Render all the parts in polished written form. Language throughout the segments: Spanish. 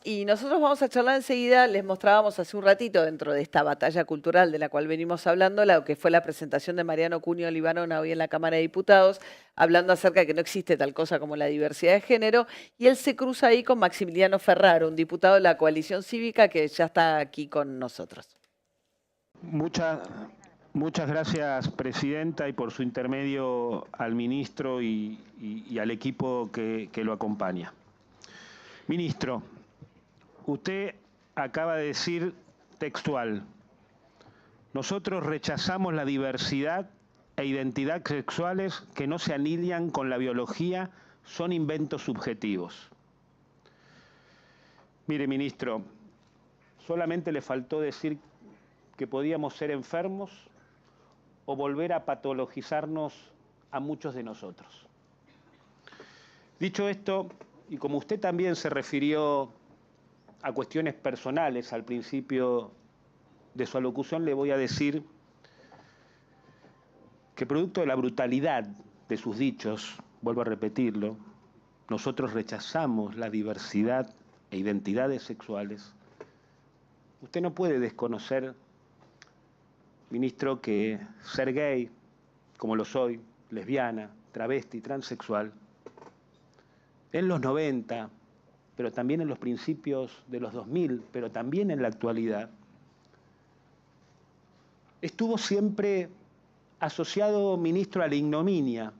Y nosotros vamos a charlar enseguida, les mostrábamos hace un ratito dentro de esta batalla cultural de la cual venimos hablando, lo que fue la presentación de Mariano Cunio Libarona hoy en la Cámara de Diputados, hablando acerca de que no existe tal cosa como la diversidad de género, y él se cruza ahí con Maximiliano Ferraro, un diputado de la coalición cívica que ya está aquí con nosotros. Muchas gracias, Presidenta, y por su intermedio al ministro y al equipo que lo acompaña. Ministro, usted acaba de decir textual: nosotros rechazamos la diversidad e identidad sexuales que no se alinean con la biología, son inventos subjetivos. Mire, ministro, solamente le faltó decir que podíamos ser enfermos o volver a patologizarnos a muchos de nosotros. Dicho esto, y como usted también se refirió a cuestiones personales al principio de su alocución, le voy a decir que producto de la brutalidad de sus dichos, vuelvo a repetirlo, nosotros rechazamos la diversidad e identidades sexuales. Usted no puede desconocer, ministro, que ser gay, como lo soy, lesbiana, travesti, transexual, en los 90, pero también en los principios de los 2000, pero también en la actualidad, estuvo siempre asociado, ministro, a la ignominia,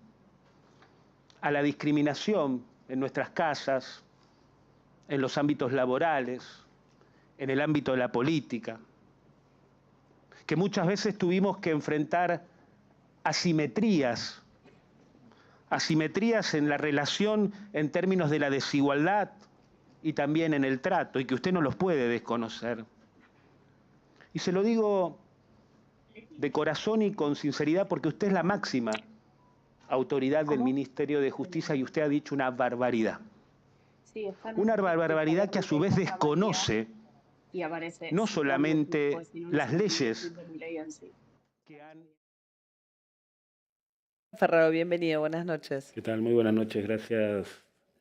a la discriminación en nuestras casas, en los ámbitos laborales, en el ámbito de la política, que muchas veces tuvimos que enfrentar asimetrías en la relación en términos de la desigualdad y también en el trato, y que usted no los puede desconocer. Y se lo digo de corazón y con sinceridad porque usted es la máxima autoridad del Ministerio de Justicia y usted ha dicho una barbaridad. Una barbaridad que a su vez desconoce no solamente las leyes que han... Ferraro, bienvenido, buenas noches. ¿Qué tal? Muy buenas noches, gracias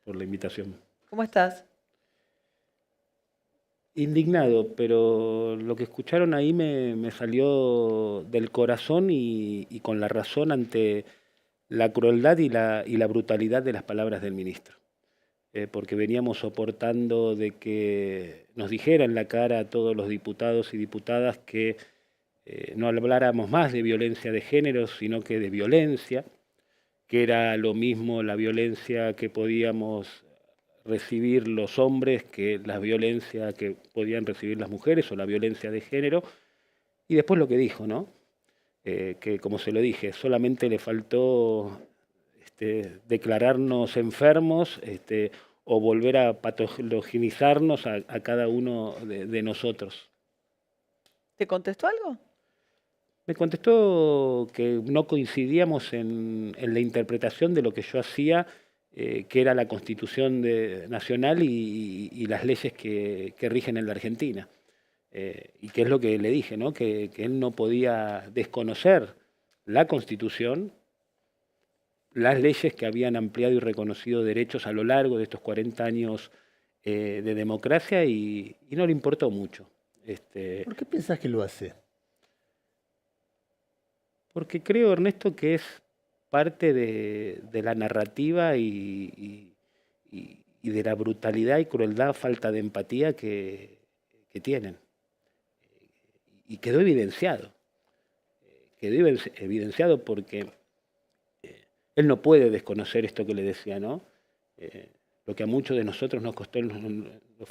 por la invitación. ¿Cómo estás? Indignado, pero lo que escucharon ahí me salió del corazón y con la razón ante la crueldad y la brutalidad de las palabras del ministro. Porque veníamos soportando de que nos dijera en la cara a todos los diputados y diputadas que no habláramos más de violencia de género, sino que de violencia, que era lo mismo la violencia que podíamos recibir los hombres que la violencia que podían recibir las mujeres o la violencia de género. Y después lo que dijo, ¿no? Que como se lo dije, solamente le faltó declararnos enfermos o volver a patologizarnos a cada uno de nosotros. ¿Te contestó algo? Me contestó que no coincidíamos en la interpretación de lo que yo hacía, que era la Constitución nacional y las leyes que rigen en la Argentina. Y que es lo que le dije, ¿no? Que él no podía desconocer la Constitución, las leyes que habían ampliado y reconocido derechos a lo largo de estos 40 años de democracia y no le importó mucho. ¿Por qué pensás que lo hace? Porque creo, Ernesto, que es parte de la narrativa y de la brutalidad y crueldad, falta de empatía que tienen. Y quedó evidenciado. Quedó evidenciado porque él no puede desconocer esto que le decía, ¿no? Lo que a muchos de nosotros nos costó en los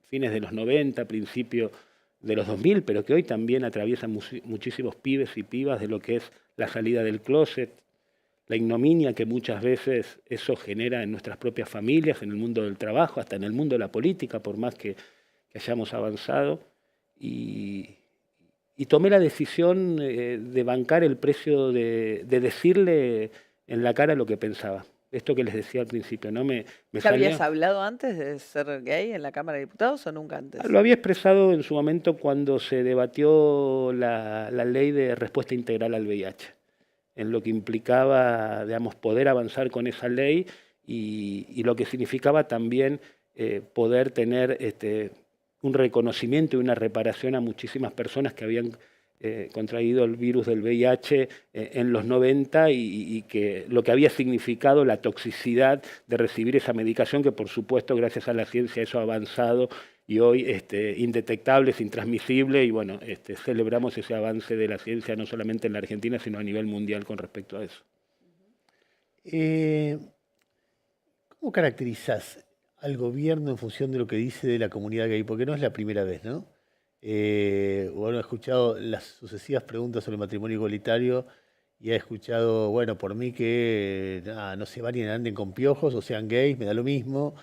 fines de los 90, principios de los 2000, pero que hoy también atraviesan muchísimos pibes y pibas de lo que es la salida del closet, la ignominia que muchas veces eso genera en nuestras propias familias, en el mundo del trabajo, hasta en el mundo de la política, por más que hayamos avanzado. Y tomé la decisión de bancar el precio de decirle en la cara lo que pensaba. Esto que les decía al principio, ¿no? ¿Ya habías hablado antes de ser gay en la Cámara de Diputados o nunca antes? Lo había expresado en su momento cuando se debatió la ley de respuesta integral al VIH, en lo que implicaba, digamos, poder avanzar con esa ley y lo que significaba también poder tener un reconocimiento y una reparación a muchísimas personas que habían contraído el virus del VIH en los 90 y que lo que había significado la toxicidad de recibir esa medicación, que por supuesto gracias a la ciencia eso ha avanzado y hoy indetectable, es intransmisible, y bueno, celebramos ese avance de la ciencia no solamente en la Argentina, sino a nivel mundial con respecto a eso. ¿Cómo caracterizás al gobierno en función de lo que dice de la comunidad gay? Porque no es la primera vez, ¿no? Bueno, he escuchado las sucesivas preguntas sobre matrimonio igualitario y he escuchado, bueno, por mí que no se vayan, anden con piojos o sean gays, me da lo mismo.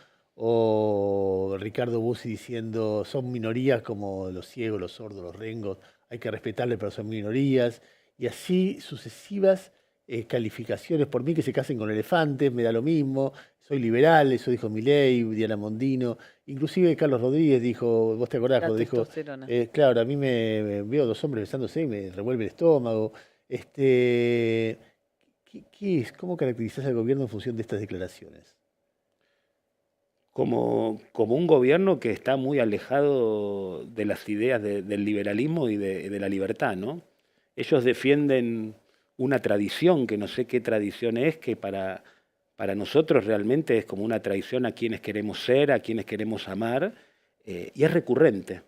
O Ricardo Bussi diciendo, son minorías como los ciegos, los sordos, los rengos, hay que respetarles, pero son minorías. Y así sucesivas calificaciones, por mí que se casen con elefantes, me da lo mismo, soy liberal, eso dijo Milei, Diana Mondino, inclusive Carlos Rodríguez dijo, vos te acordás, cuando dijo, claro, a mí me veo dos hombres besándose y me revuelve el estómago. ¿Qué es? ¿Cómo caracterizás al gobierno en función de estas declaraciones? Como un gobierno que está muy alejado de las ideas del liberalismo y de la libertad, ¿no? Ellos defienden una tradición, que no sé qué tradición es, que para nosotros realmente es como una traición a quienes queremos ser, a quienes queremos amar, y es recurrente.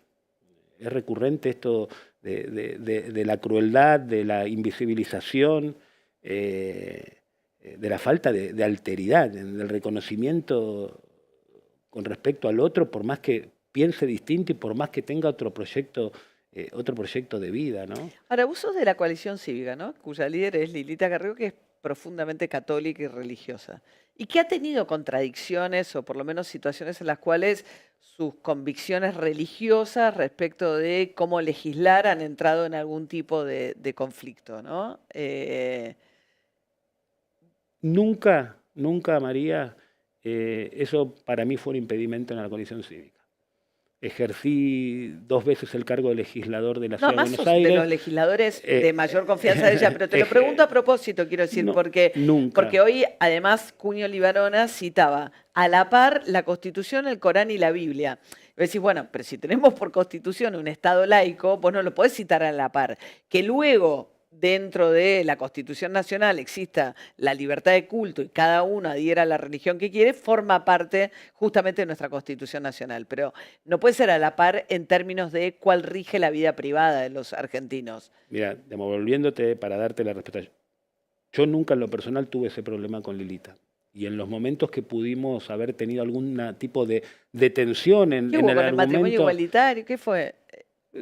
Es recurrente esto de la crueldad, de la invisibilización, de la falta de alteridad, del reconocimiento con respecto al otro, por más que piense distinto y por más que tenga otro proyecto de vida, ¿no? Ahora, vos sos de la coalición cívica, ¿no? Cuya líder es Lilita Carrió, que es profundamente católica y religiosa, y que ha tenido contradicciones o por lo menos situaciones en las cuales sus convicciones religiosas respecto de cómo legislar han entrado en algún tipo de conflicto, ¿no? Nunca, María, eso para mí fue un impedimento en la coalición cívica. Ejercí 2 veces el cargo de legislador de la Ciudad de Buenos Aires. De los legisladores de mayor confianza de ella, pero te lo pregunto a propósito, quiero decir, porque hoy además Cunio Libarona citaba a la par la Constitución, el Corán y la Biblia. Y decís, bueno, pero si tenemos por Constitución un Estado laico, vos no lo podés citar a la par. Que luego, dentro de la Constitución Nacional exista la libertad de culto y cada uno adhiera a la religión que quiere, forma parte justamente de nuestra Constitución Nacional. Pero no puede ser a la par en términos de cuál rige la vida privada de los argentinos. Mira, volviéndote para darte la respuesta, yo nunca en lo personal tuve ese problema con Lilita. Y en los momentos que pudimos haber tenido algún tipo de tensión en el argumento... el matrimonio igualitario? ¿Qué fue?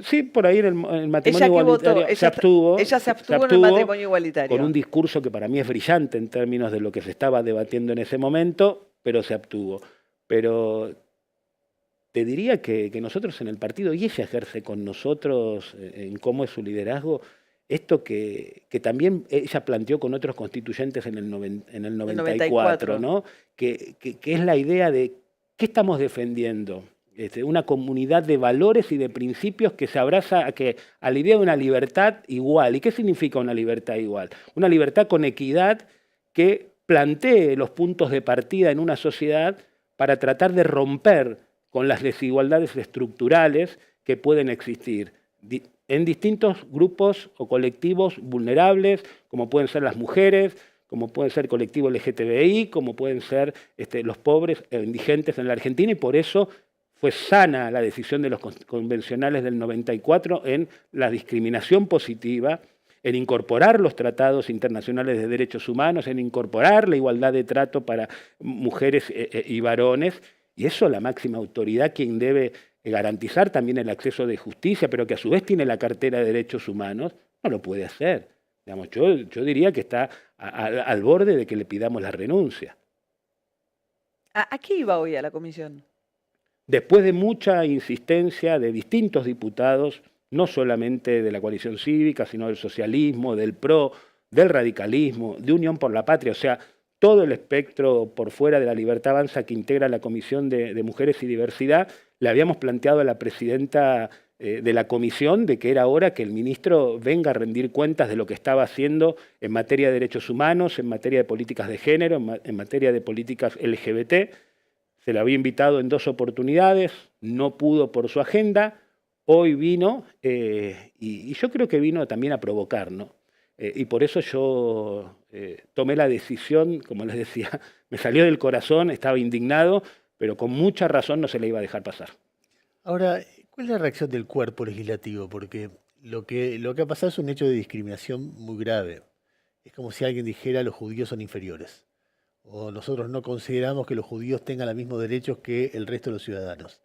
Sí, por ahí en el matrimonio igualitario se abstuvo. Ella se abstuvo en el matrimonio igualitario. Con un discurso que para mí es brillante en términos de lo que se estaba debatiendo en ese momento, pero se abstuvo. Pero te diría que nosotros en el partido, y ella ejerce con nosotros en cómo es su liderazgo, esto que también ella planteó con otros constituyentes en el 94, ¿no? Que es la idea de qué estamos defendiendo. Una comunidad de valores y de principios que se abraza a la idea de una libertad igual. ¿Y qué significa una libertad igual? Una libertad con equidad que plantee los puntos de partida en una sociedad para tratar de romper con las desigualdades estructurales que pueden existir en distintos grupos o colectivos vulnerables, como pueden ser las mujeres, como pueden ser el colectivo LGTBI, como pueden ser los pobres e indigentes en la Argentina, y por eso fue sana la decisión de los convencionales del 94 en la discriminación positiva, en incorporar los tratados internacionales de derechos humanos, en incorporar la igualdad de trato para mujeres y varones, y eso la máxima autoridad quien debe garantizar también el acceso de justicia, pero que a su vez tiene la cartera de derechos humanos, no lo puede hacer. Digamos, yo diría que está al borde de que le pidamos la renuncia. ¿A qué iba hoy a la comisión? Después de mucha insistencia de distintos diputados, no solamente de la coalición cívica, sino del socialismo, del PRO, del radicalismo, de Unión por la Patria, o sea, todo el espectro por fuera de la Libertad Avanza que integra la Comisión de Mujeres y Diversidad, le habíamos planteado a la presidenta de la comisión de que era hora que el ministro venga a rendir cuentas de lo que estaba haciendo en materia de derechos humanos, en materia de políticas de género, en materia de políticas LGBT. se le había invitado en 2 oportunidades, no pudo por su agenda, hoy vino y yo creo que vino también a provocar, ¿no? Y por eso yo tomé la decisión, como les decía, me salió del corazón, estaba indignado, pero con mucha razón no se le iba a dejar pasar. Ahora, ¿cuál es la reacción del cuerpo legislativo? Porque lo que ha pasado es un hecho de discriminación muy grave. Es como si alguien dijera los judíos son inferiores. O nosotros no consideramos que los judíos tengan los mismos derechos que el resto de los ciudadanos.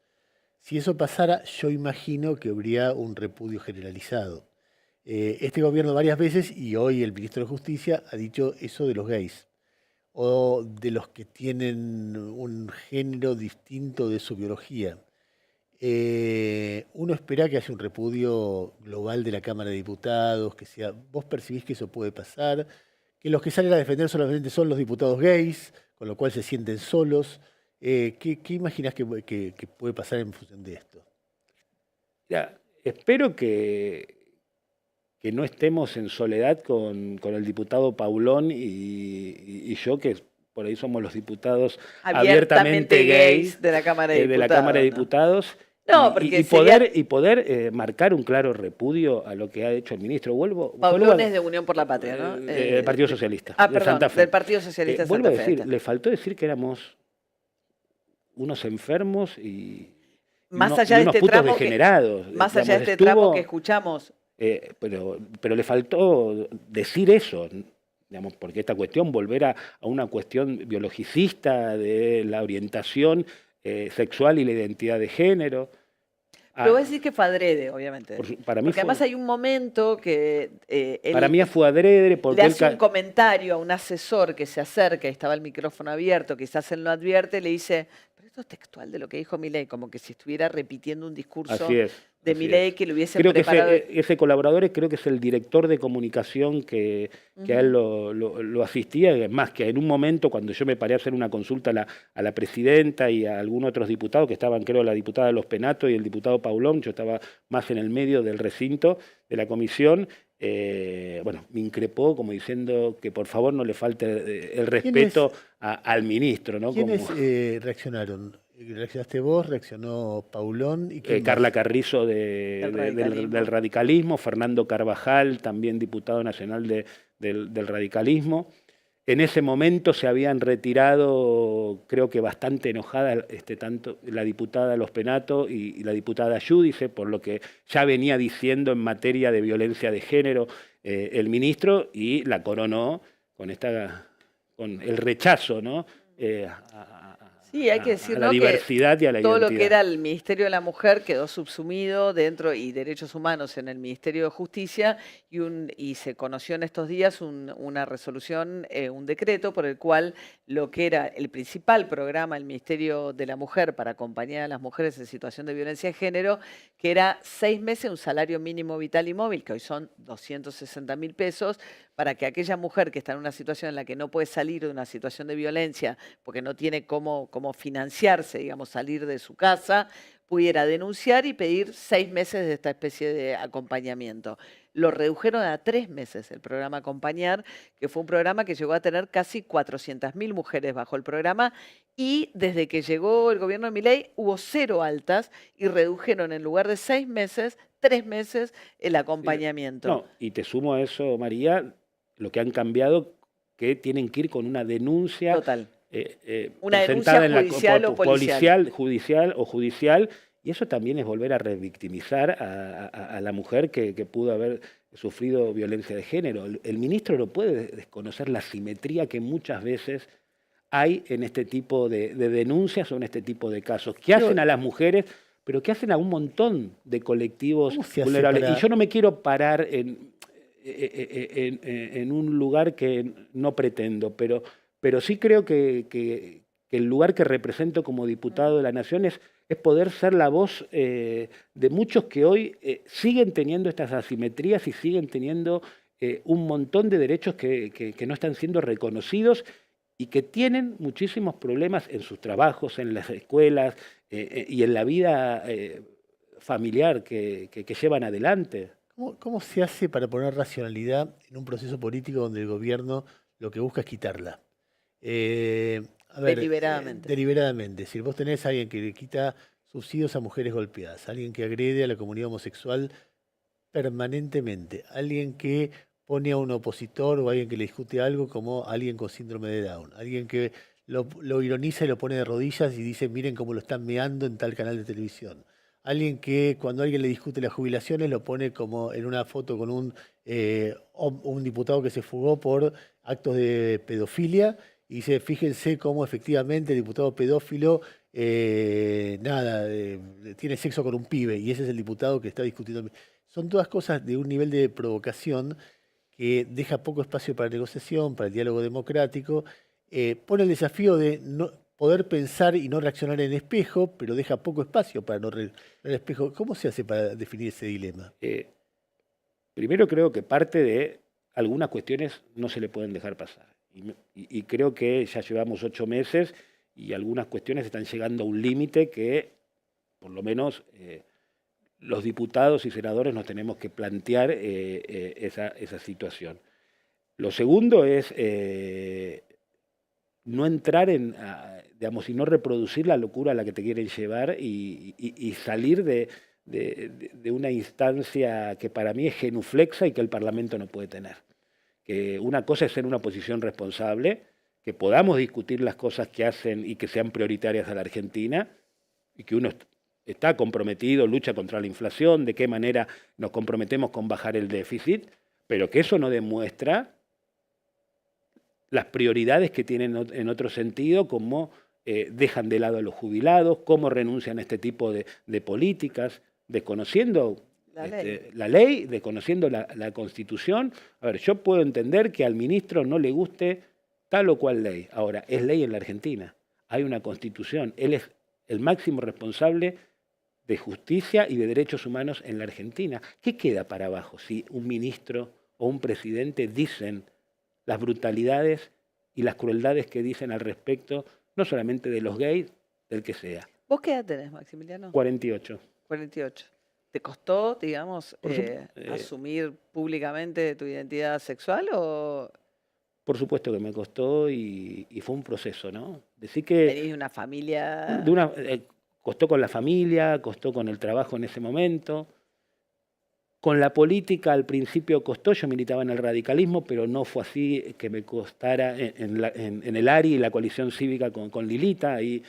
Si eso pasara, yo imagino que habría un repudio generalizado. Este gobierno varias veces, y hoy el ministro de Justicia, ha dicho eso de los gays, o de los que tienen un género distinto de su biología. Uno espera que haya un repudio global de la Cámara de Diputados, que sea, ¿vos percibís que eso puede pasar? Que los que salen a defender solamente son los diputados gays, con lo cual se sienten solos. ¿Qué imaginás que puede pasar en función de esto? Ya, espero que no estemos en soledad con el diputado Paulón y yo, que por ahí somos los diputados abiertamente gays de la Cámara de Diputados. De la Cámara de Diputados. No, porque poder marcar un claro repudio a lo que ha hecho el ministro. Paulón es de Unión por la Patria, ¿no? Del Partido Socialista. Ah, de perdón, Santa Fe. del Partido Socialista de Vuelvo Santa a Fe. decir, le faltó decir que éramos unos enfermos y más allá de unos este putos tramo degenerados. Más allá de este tramo que escuchamos. Pero le faltó decir eso, digamos, porque esta cuestión, volver a una cuestión biologicista de la orientación sexual y la identidad de género. Pero vos decís que fue adrede, obviamente. Para mí porque además hay un momento que para mí fue adrede porque le hace un comentario a un asesor que se acerca y estaba el micrófono abierto, quizás él no advierte, le dice, pero esto es textual de lo que dijo Milei, como que si estuviera repitiendo un discurso de Milei que le hubiesen preparado. Que ese colaborador creo que es el director de comunicación que a él lo asistía, más que en un momento cuando yo me paré a hacer una consulta a la presidenta y a algunos otros diputados que estaban, creo, la diputada Los Penato y el diputado Paulón, yo estaba más en el medio del recinto de la comisión, bueno, me increpó como diciendo que por favor no le falte el respeto al ministro, ¿no? ¿Quiénes reaccionaron? ¿Reaccionaste vos? ¿Reaccionó Paulón? ¿Y Carla Carrizo del radicalismo, Fernando Carvajal, también diputado nacional del radicalismo. En ese momento se habían retirado, creo que bastante enojada, tanto la diputada Los Penato y la diputada Giudice, por lo que ya venía diciendo en materia de violencia de género el ministro, y la coronó con el rechazo, ¿no? Sí, hay que decir, a la diversidad y a la todo identidad. Lo que era el Ministerio de la Mujer quedó subsumido dentro y Derechos Humanos en el Ministerio de Justicia y se conoció en estos días una resolución, un decreto por el cual lo que era el principal programa del Ministerio de la Mujer para acompañar a las mujeres en situación de violencia de género, que era 6 meses un salario mínimo vital y móvil, que hoy son 260.000 pesos, para que aquella mujer que está en una situación en la que no puede salir de una situación de violencia porque no tiene cómo financiarse, digamos, salir de su casa, pudiera denunciar y pedir 6 meses de esta especie de acompañamiento. Lo redujeron a 3 meses el programa Acompañar, que fue un programa que llegó a tener casi 400.000 mujeres bajo el programa, y desde que llegó el gobierno de Milei hubo 0 altas y redujeron en lugar de 6 meses, 3 meses el acompañamiento. No, y te sumo a eso, María, lo que han cambiado, que tienen que ir con una denuncia. Total. Una denuncia judicial o policial. Judicial, y eso también es volver a revictimizar a la mujer que pudo haber sufrido violencia de género. El ministro no puede desconocer la simetría que muchas veces hay en este tipo de denuncias o en este tipo de casos, que hacen a las mujeres, pero que hacen a un montón de colectivos vulnerables. Y yo no me quiero parar en un lugar que no pretendo, pero sí creo que el lugar que represento como diputado de la Nación es poder ser la voz de muchos que hoy siguen teniendo estas asimetrías y siguen teniendo un montón de derechos que no están siendo reconocidos y que tienen muchísimos problemas en sus trabajos, en las escuelas y en la vida familiar que llevan adelante. ¿Cómo se hace para poner racionalidad en un proceso político donde el gobierno lo que busca es quitarla? A ver, Deliberadamente. deliberadamente. Si vos tenés a alguien que le quita subsidios a mujeres golpeadas, alguien que agrede a la comunidad homosexual permanentemente, alguien que pone a un opositor o alguien que le discute algo como alguien con síndrome de Down, alguien que lo ironiza y lo pone de rodillas y dice, miren cómo lo están meando en tal canal de televisión. Alguien que cuando alguien le discute las jubilaciones lo pone como en una foto con un diputado que se fugó por actos de pedofilia y dice, fíjense cómo efectivamente el diputado pedófilo tiene sexo con un pibe y ese es el diputado que está discutiendo. Son todas cosas de un nivel de provocación que deja poco espacio para negociación, para el diálogo democrático, pone el desafío de poder pensar y no reaccionar en espejo, pero deja poco espacio para no reaccionar en espejo. ¿Cómo se hace para definir ese dilema? Primero creo que parte de algunas cuestiones no se le pueden dejar pasar. Y creo que ya llevamos 8 meses y algunas cuestiones están llegando a un límite que, por lo menos, los diputados y senadores nos tenemos que plantear esa situación. Lo segundo es no entrar digamos, y no reproducir la locura a la que te quieren llevar y salir de una instancia que para mí es genuflexa y que el Parlamento no puede tener. Que una cosa es ser una posición responsable, que podamos discutir las cosas que hacen y que sean prioritarias a la Argentina, y que uno está comprometido, lucha contra la inflación, de qué manera nos comprometemos con bajar el déficit, pero que eso no demuestra las prioridades que tienen en otro sentido, como dejan de lado a los jubilados, cómo renuncian a este tipo de políticas, desconociendo la ley, desconociendo la Constitución. A ver, yo puedo entender que al ministro no le guste tal o cual ley. Ahora, es ley en la Argentina, hay una Constitución, él es el máximo responsable de justicia y de derechos humanos en la Argentina. ¿Qué queda para abajo si un ministro o un presidente dicen las brutalidades y las crueldades que dicen al respecto, no solamente de los gays, del que sea? ¿Vos qué edad tenés, Maximiliano? 48. 48. ¿Te costó, digamos, Por asumir públicamente tu identidad sexual o Por supuesto que me costó y fue un proceso, ¿no? Decir que venís de una familia? costó con la familia, costó con el trabajo en ese momento. Con la política al principio costó, yo militaba en el radicalismo, pero no fue así que me costara en el ARI y la coalición cívica con Lilita. Y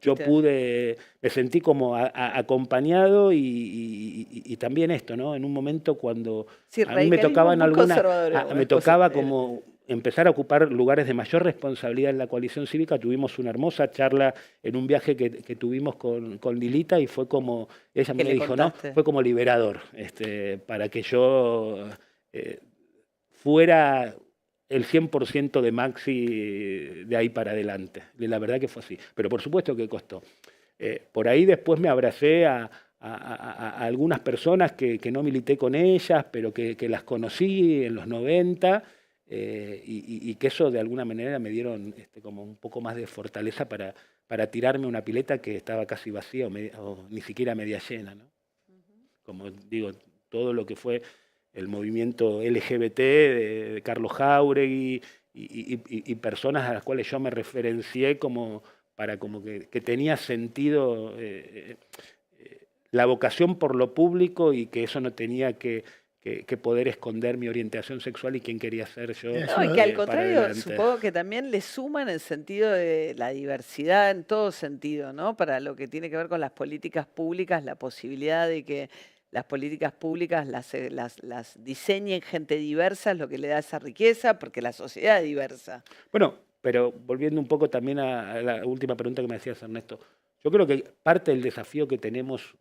yo me sentí como acompañado y también esto, ¿no? En un momento cuando Sí, a mí me tocaban me tocaba era. como empezar a ocupar lugares de mayor responsabilidad en la coalición cívica. Tuvimos una hermosa charla en un viaje que tuvimos con Lilita y fue como, ella me dijo, ¿no? Fue como liberador, para que yo fuera el 100% de Maxi de ahí para adelante. La verdad que fue así, pero por supuesto que costó. Por ahí después me abracé a algunas personas que no milité con ellas, pero que las conocí en los 90, y que eso de alguna manera me dieron como un poco más de fortaleza para tirarme una pileta que estaba casi vacía o ni siquiera media llena, ¿no? Como digo, todo lo que fue el movimiento LGBT de Carlos Jáuregui y personas a las cuales yo me referencié como que tenía sentido la vocación por lo público y que eso no tenía que poder esconder mi orientación sexual y quién quería ser yo. No, y que al contrario, supongo que también le suman el sentido de la diversidad en todo sentido, ¿no? Para lo que tiene que ver con las políticas públicas, la posibilidad de que las políticas públicas las diseñen gente diversa es lo que le da esa riqueza, porque la sociedad es diversa. Bueno, pero volviendo un poco también a la última pregunta que me decías, Ernesto, yo creo que parte del desafío que tenemos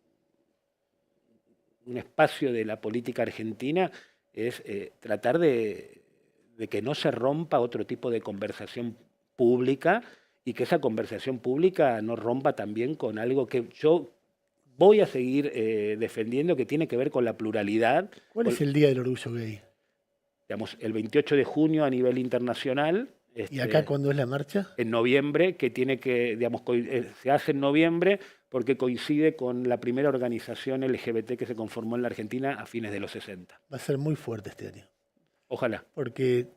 un espacio de la política argentina es tratar de que no se rompa otro tipo de conversación pública y que esa conversación pública no rompa también con algo que yo voy a seguir defendiendo, que tiene que ver con la pluralidad. ¿Cuál es el Día del Orgullo Gay? Digamos, el 28 de junio a nivel internacional. ¿Y acá cuándo es la marcha? En noviembre, que tiene que, digamos, se hace en noviembre porque coincide con la primera organización LGBT que se conformó en la Argentina a fines de los 60. Va a ser muy fuerte este año. Ojalá. Porque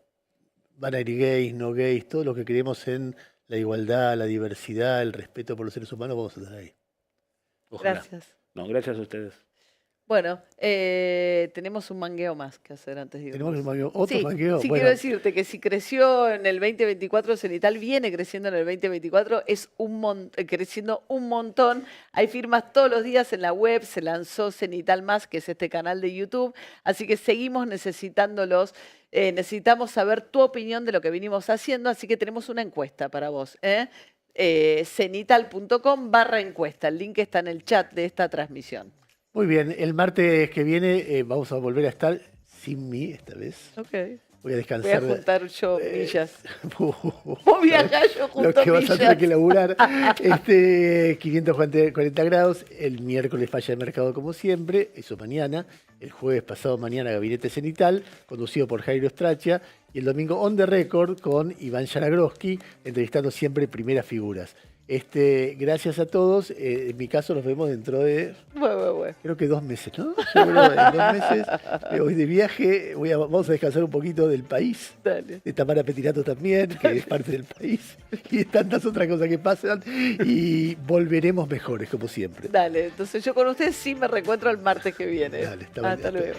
van a ir gays, no gays, todo lo que creemos en la igualdad, la diversidad, el respeto por los seres humanos, vamos a estar ahí. Ojalá. Gracias. No, gracias a ustedes. Bueno, tenemos un mangueo más que hacer antes de Tenemos irnos. otro Sí, mangueo. sí, Bueno, quiero decirte que si creció en el 2024, Cenital viene creciendo en el 2024, es creciendo un montón. Hay firmas todos los días en la web, se lanzó Cenital Más, que es este canal de YouTube, así que seguimos necesitándolos. Necesitamos saber tu opinión de lo que vinimos haciendo, así que tenemos una encuesta para vos. Cenital.com/encuesta. El link está en el chat de esta transmisión. muy bien, el martes que viene vamos a volver a estar sin mí esta vez. Ok. Voy a Voy a descansar. juntar yo millas. Vos Lo viajás, yo junto que vas a tener que millas. laburar. 540 grados. El miércoles falla de mercado como siempre. Eso mañana. El jueves pasado mañana Gabinete Cenital, conducido por Jairo Straccia. Y el domingo On The Record con Iván Yanagroski, entrevistando siempre primeras figuras. Gracias a todos. En mi caso nos vemos dentro de, Bueno. creo que 2 meses, ¿no? Seguro, en 2 meses me voy de viaje. Vamos a descansar un poquito del país. Dale. De Tamara Petirato también, que es parte del país, y de tantas otras cosas que pasan, y volveremos mejores, como siempre. Dale. Entonces yo con ustedes sí me reencuentro el martes que viene. Dale, está bien. Hasta luego.